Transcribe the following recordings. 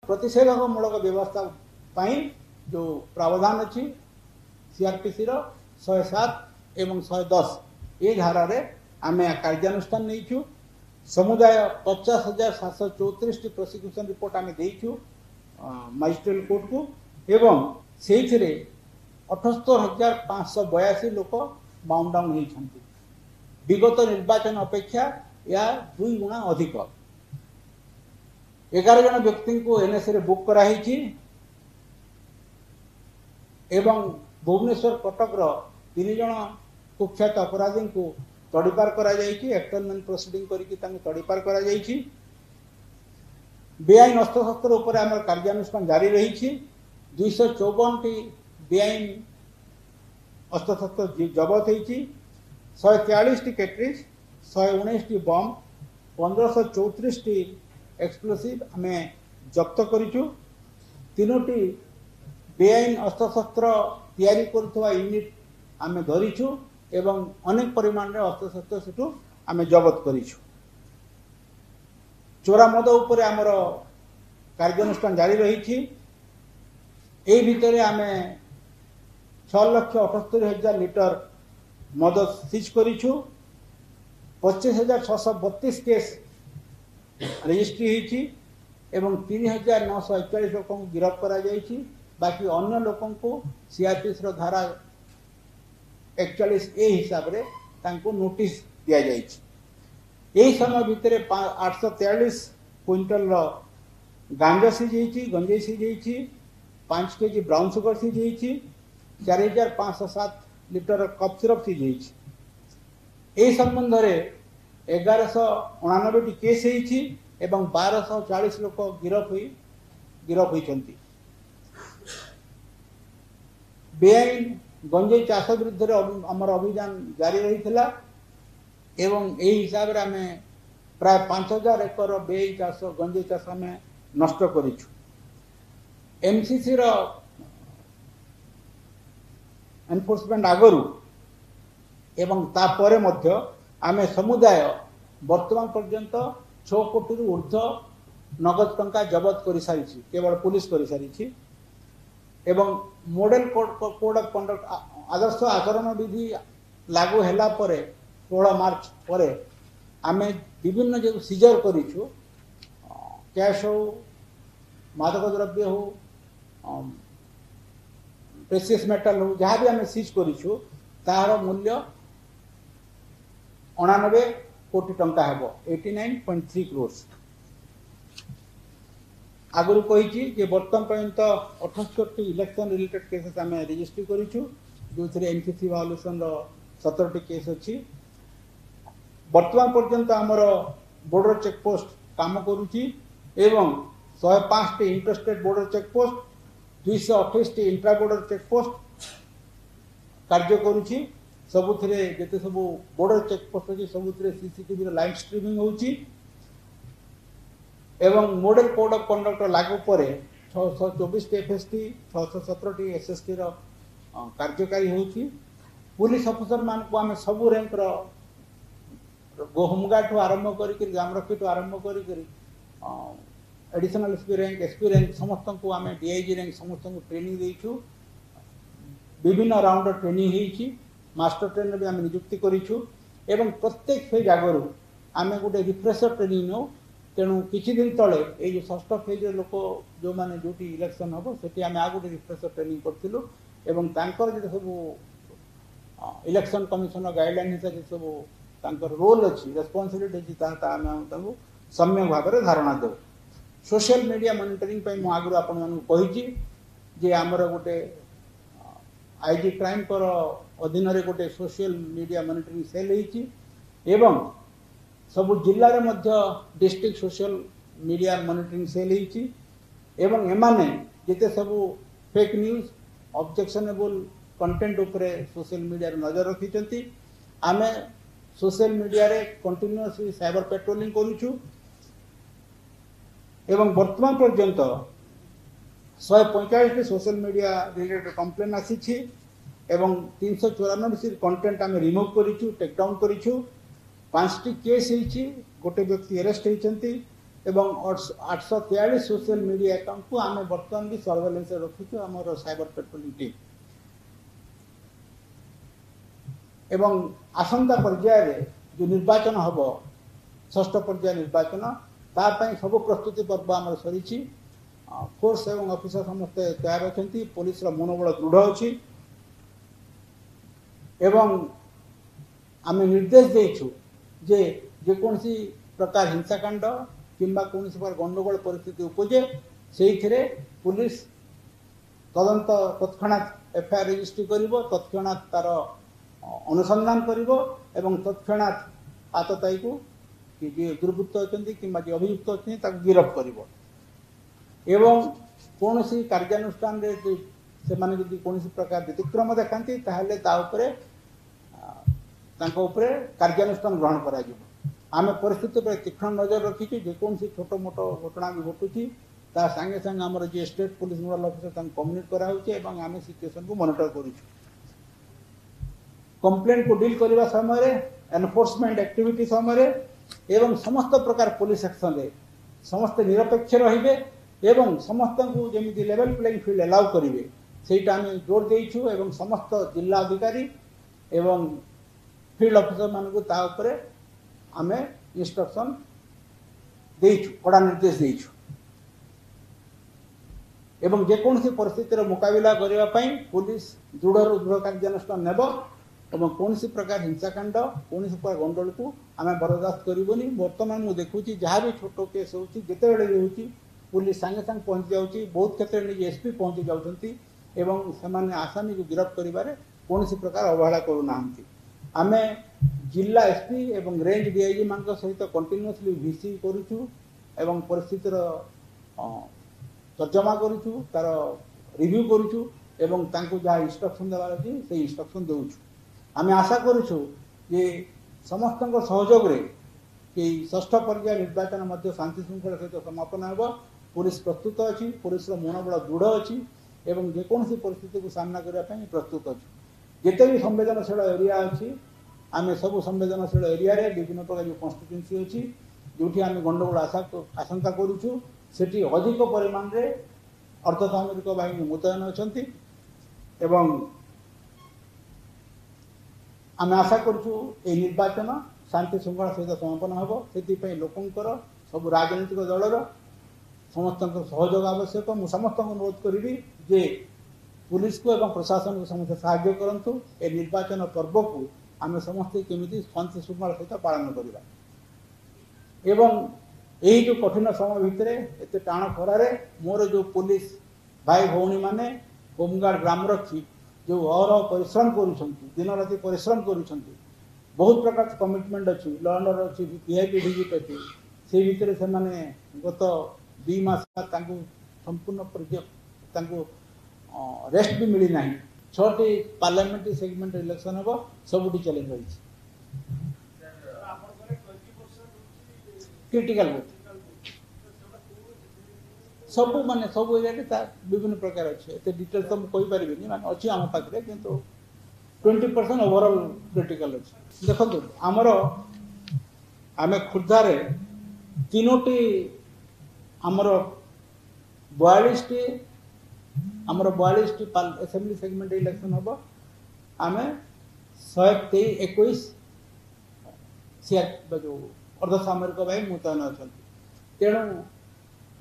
प्रतिषेधकमूलक व्यवस्था जो प्रावधान अच्छी सीआरपीसी 107 एवं 110 ये धारा आम कार्यानुष्ठान नहीं समुदाय 50,734 प्रोसिक्यूशन रिपोर्ट आम देचु मजिस्ट्रेट कोर्ट को एवं से 78,582 लोक बाउंड डाउन होती विगत निर्वाचन अपेक्षा या 2 गुणा अधिक 11 जन व्यक्ति को एनएसए रे बुक कराई एवं भुवनेश्वर कटक 3 जन कुख्यात अपराधी को तड़ीपार करा एक्सटर्नमेंट प्रोसीडिंग करके तड़ीपार करा बेआईन अस्त्रशस्त्र उपर आम कार्यानुष्ठान जारी रही 254 टी बेआईन अस्त्रशस्त्र जबत होती 143 टी कैटरिज 119 टी बम 1534 टी एक्सप्लोसिव आम जब्त करूँ 3टी बेआईन अस्त्रशस्त्र तैयारी करुवा यूनिट आम धरीचु एवं अनेक परिमाण रे अस्त्रशस्त्र सेठू आम जबत करूँ चोरा मद उपर आमर कार्यानुष्ठान जारी रही भितर आम 6,78,000 लिटर मद सीज करूँ 25,632 केस रजिस्ट्री होती एवं 3,941 लोक गिरफ्त करा जायछि बाकी अन्य लोकों को सीआरपीसी धारा 41 ए हिसाब रे तांको नोटिस दिया जायछि यही समय भितर 843 क्विंटल गांजा सीज होती गंजेई सीज होती 5 केजी ब्राउन सुगर सीज होती 4,507 लिटर कप सिरप सीज होती यही संबंध में 1199 केस होती एवं 1240 लोक गिरफ होती बेआईन गंजेई चाष विरुद्ध आमर अभियान जारी रही एवं यही हिसाब रे आमे प्राय 5,000 एकर बेआईन चाष गंजेई चाष आम नष्ट करिछु एमसीसी रो एनफोर्समेंट आगरु एवं तापरे मध्य आमे समुदाय वर्तमान पर्यंत 6 कोटी रु ऊर्ध्व नगद टंका जबत कर सारी केवल पुलिस कर सारी एवं मॉडल कोड ऑफ कंडक्ट आदर्श आचरण विधि लागू हैला परे 16 मार्च परे आमे विभिन्न जो सीजर करिछु कैश हो मादक द्रव्य हो प्रेसियस मेटल हो जहाँ भी आम सीज करिछु तार मूल्य 89 कोटी टंका हेबो 89.3 करोड़ आगुरी कही बर्तमान पर्यंत 78 इलेक्शन रिलेटेड केसेस आम रजिस्ट्री करिछु जो एमसीसी वायोलेशन 17 केस अच्छी वर्तमान पर्यंत आमर बॉर्डर चेकपोस्ट काम करुच्ची एवं 105 interstate border checkpost 228 intra border checkpost कार्य करुच्ची सबुथिरे जेते सब बॉर्डर चेकपोस्ट अच्छी सबुथिरे सीसीटीवी लाइव स्ट्रीमिंग होची एवं मॉडल कोड ऑफ कंडक्ट लागू पर 624 एफएसटी 617 एसएसटी कार्यकारी होची पुलिस अफिसर मान को आम सबू रैंक होमगार्ड ठू आरंभ कर ग्रामरक्षी ठू आरंभ कर एडिशनल एसपी रैंक समस्त को आम डीआईजी रैंक समस्त को ट्रेनिंग देचु विभिन्न राउंड ट्रेनिंग होती मास्टर ट्रेनर भी आम नियुक्ति करूँ एवं प्रत्येक फेज आगु आम गोटे रिफ्रेशर ट्रेनिंग नौ तेणु किछि दिन तले ये षष्ठ फेज लोक जो मैंने जो इलेक्शन हम से आम आ गए रिफ्रेशर ट्रेनिंग करूँ एवं तांकर जो सब इलेक्शन कमिशन गाइडलाइन हिसाब से सब रोल अच्छी रेस्पॉन्सिबिलिटी अच्छी सम्यक भाव में धारणा दे सोशल मीडिया मॉनिटरिंग आगु आपन आमर गोटे आईजी क्राइम कर अधीन गोटे सोशल मीडिया मॉनिटरिंग सेल होती एवं सबु जिले में district social media monitoring cell होती एवं एमाने जिते सबु फेक न्यूज ऑब्जेक्शनेबल कंटेंट उपरे सोशल मीडिया नजर रखी आम सोशल मीडिया रे कंटिन्यूअसली साइबर पेट्रोलिंग करूछु एवं वर्तमान पर्यंत 145 सोशल मीडिया रिलेटेड कंप्लेन आसी एवं 394 कंटेंट आम रिमूव करूँ टेकडाउन करूँ 5टी केस होती गोटे व्यक्ति अरेस्ट होती एवं 843 सोशल मीडिया अकाउंट को आम बर्तमान भी सर्वेलेंस रखीचु आम साइबर पेट्रोलिंग टीम एवं आसंता पर्याय जो निर्वाचन हम षष्ठ पर्याय निर्वाचन तापाई सब प्रस्तुति पर्व आम सरी फोर्स एवं ऑफिसर समस्ते तैयार अच्छा पुलिस मनोबल दृढ़ अच्छी एवं आम निर्देश देचु जे जेकोसी प्रकार हिंसाकांड किंबा कौन प्रकार गंडगोल परिस्थिति उपजे से पुलिस तदंत तत्क्षणात एफआईआर रजिस्ट्री करिवो तत्क्षणात तार अनुसंधान करिवो एवं तत्क्षणात आतताई को कि जे दुर्वृत्त अच्छा कि अभियुक्त अच्छा गिरफ्त करिवो एवं कौन कार्यानुष्ठान से माने यदि कौन प्रकार व्यतिक्रम देखाती ताहले ता उपरे कार्यानुष्ठान ग्रहण करा जिवो आम परिस्थिति पर तीक्ष्ण नजर रखीचु जेकोसी छोट मोट घटना भी घटुची ता संगे संगे आमर जे state police nodal officer communicate करा आम सिचुएशन को मॉनिटर करूछु कंप्लेंट को डील करने समय एनफोर्समेंट एक्टिविटी समय एवं समस्त प्रकार पुलिस एक्शन रे समस्त निरपेक्ष रहिबे एवं समस्त को जमी लेवल प्लेइंग फील्ड अलाउ करेंगे सेटा आम जोर देइछु एवं समस्त जिला अधिकारी एवं फील्ड ऑफिसर मान को ता उपरे आमे इंस्ट्रक्शन देइछु कड़ा निर्देश देइछु एवं जेकोसी परिस्थितिर मुकाबला करने पाई पुलिस दृढ़ कार्यानुष्ठान नेब एवं कौन प्रकार हिंसाकांड कौन प्रकार गंडल को आम बरदास्त करबनी बर्तमान मुझे देखुची जहाँ भी छोट केस होची जिते बड़े भी होची पुलिस सांगे सांगे पहुंच जाऊँगी बहुत क्षेत्र में एसपी पहुंची जाउछंती एवं से आसामी को गिरफ्त करिबारे कौन प्रकार अवहेला करूना आम जिला एसपी एवं रेंज डीआईजी मान सहित कंटिन्यूअसली भिसी करूछु एवं परिस्थितिर तर्जमा करूछु तार रिव्यू करूछु एवं तांको जहाँ इंस्ट्रक्शन देवार अछि से इंस्ट्रक्शन देउछु आम आशा करूछु जे समस्त सहयोग रे कि षष्ठ पर्याय निर्वाचन मध्य शांति श्रृंखला सहित समापन होब पुलिस प्रस्तुत अच्छी पुलिस मनोबल दृढ़ अच्छी एवं जेकोसी परिस्थिति को सामना करने प्रस्तुत अच्छी जिते भी संवेदनशील एरिया अच्छी आम सब संवेदनशील एरिया रे विभिन्न प्रकार जो कन्स्टिट्यूएंसी अच्छी जो आम गंडगोल आशंका करूछु सेठी अधिक परिमाण रे अर्धसामरिक बाहिनी मुतयन अच्छा एवं आम आशा करूछु ए निर्वाचन शांति श्रृंखला सहित समापन होब से लोकंकर सब राजनीतिक दलर समस्त सहयोग आवश्यक मु समस्त अनुरोध करी जे पुलिस को एवं प्रशासन को समस्त साहाय्य करंतु ए निर्वाचन पर्व को आम समस्ते केमिति शांति श्रृंखला सहित पालन करवा एवं यही जो कठिन समय भितर एत टाण खरार मोर जो पुलिस भाई भौणी माने होमगार्ड ग्रामरक्षी जो अहरह परिश्रम करुछंती दिन राति परिश्रम करुछंती बहुत प्रकार कमिटमेंट अच्छी लॉ एंड ऑर्डर अच्छी पीआईपी डिजिट अच्छी से भितर से माने गत 2 मास संपूर्ण रेस्ट भी मिली ना 6टी पार्लियामेंट्री सेगमेंट इलेक्शन हम सबुठी चैलेंज रही क्रिटिकल बुथ सब माने सब एरिया विभिन्न प्रकार अच्छे एत डिटेल तो मुझे कहीपरि माने अच्छी आम पाखे किंतु 20% ओवरऑल क्रिटिकल अच्छे देखो आमर आम खुर्धार 3टी आमर 42टी आमर 42टी असेंबली सेगमेंट इलेक्शन हम आम 121 जो अर्धसामरिक बाहिनी मुतयन अच्छा तेणु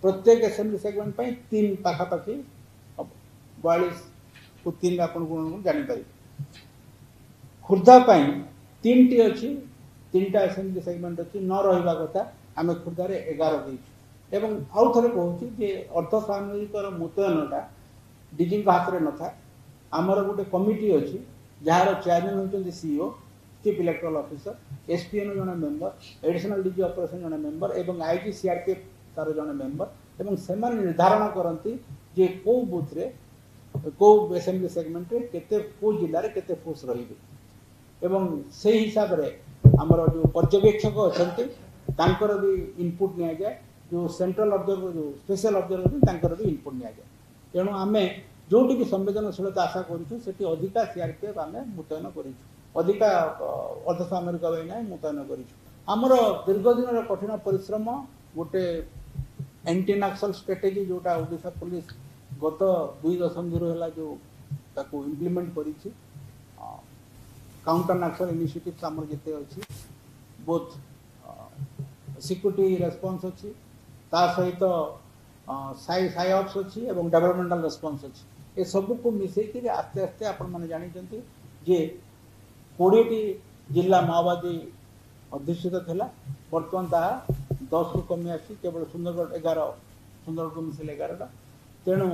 प्रत्येक असेंबली सेगमेंट 3 पाखापाखि 42 को 3 आप जापर खुर्धा 3टी अच्छी 3टा असेंबली सेगमेंट अच्छी न रहा कथा आम खुर्धार 11 देचु एवं आउ थे कहूँ जे अर्धसामरिक मुतयनटा डीजी हाथ में न था आमर गोटे कमिटी अच्छी जार चेयरमैन होती CEO chief electoral officer ESPN जन मेंबर एडिशनल डीजी ऑपरेशन जन मेंबर एवं आईजी सीआरपीएफ तार जन मेंबर एवं से निर्धारण करती जे को बूथ रे को असेंबली सेगमेंट रे केते को जिल्ला रे केते फोर्स रहिबे एवं से हिसाब रे हमर जो पर्यवेक्षक अछंती तांकर भी इनपुट निया जाए जो सेंट्रल ऑब्जर्वर जो स्पेशल ऑब्जर्वर तांकर भी इनपुट निया जाए तेणु आमे जोटी भी संवेदनशीलता आशा करूछु सेठी अधिका सीआरपीएफ आमे मुतयन करिछु अधिका अर्धसामरिक बाहिनी मुतयन करिछु हमर दीर्घ दिन कठिन परिश्रम गोटे एंटी नक्सल स्ट्रेटेजी जोटा ओडिशा पुलिस गत 2 दशंधि है जो ताको इम्प्लीमेंट करी काउंटर नक्सल इनिशिएटिव्स आमर जिते अच्छी बोथ सिक्यूरिटी रेस्पॉन्स अच्छी ता सहित साइऑप्स अच्छी एवं डेवलपमेंटल रेस्पॉन्स अच्छी ये सब को मिसेक आस्ते आस्ते आपण मैंने जानते जे 20टी जिला माओवादी अध्युषित थिला बर्तमान ता 10 रु कमी आसी केवल सुंदरगढ़ 11 सुंदरगढ़ मिसिल 11टा तेणु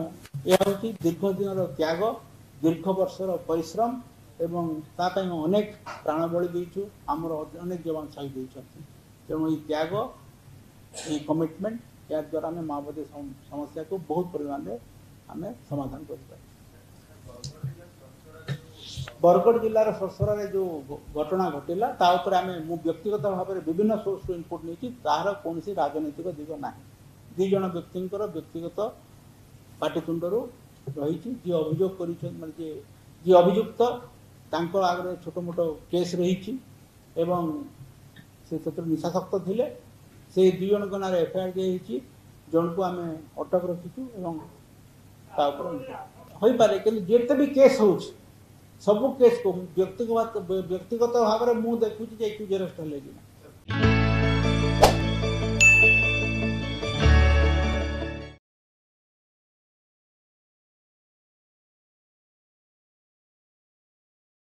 यह हूँ दीर्घ दिन त्याग दीर्घ वर्षर परिश्रम एवं तापाई अनेक प्राण बलि देचु आमर अनेक जवान शहीद होती तेणु ये त्याग ये कमिटमेंट या द्वारा आम माओवादी समस्या को बहुत परिमाण में आम समाधान कर बरगढ़ जिलार सरसरा जो घटना घटला आम व्यक्तिगत भाव में विभिन्न सोर्स इनपुट नहीं तार कौन राजनैतिक दिग ना दिज व्यक्ति व्यक्तिगत पाटितुंड रही जी अभियोग कर जी अभियुक्त आगे छोट मोट केस रही से निशाशक्त थे से 2 जन को नाम एफआईआर दिखाई जन को आम अटक रखीचु हो पारे कि जिते भी केस हो सबू केस को व्यक्तिगत भाव में मुझे देखुची जेरेस्ट हेले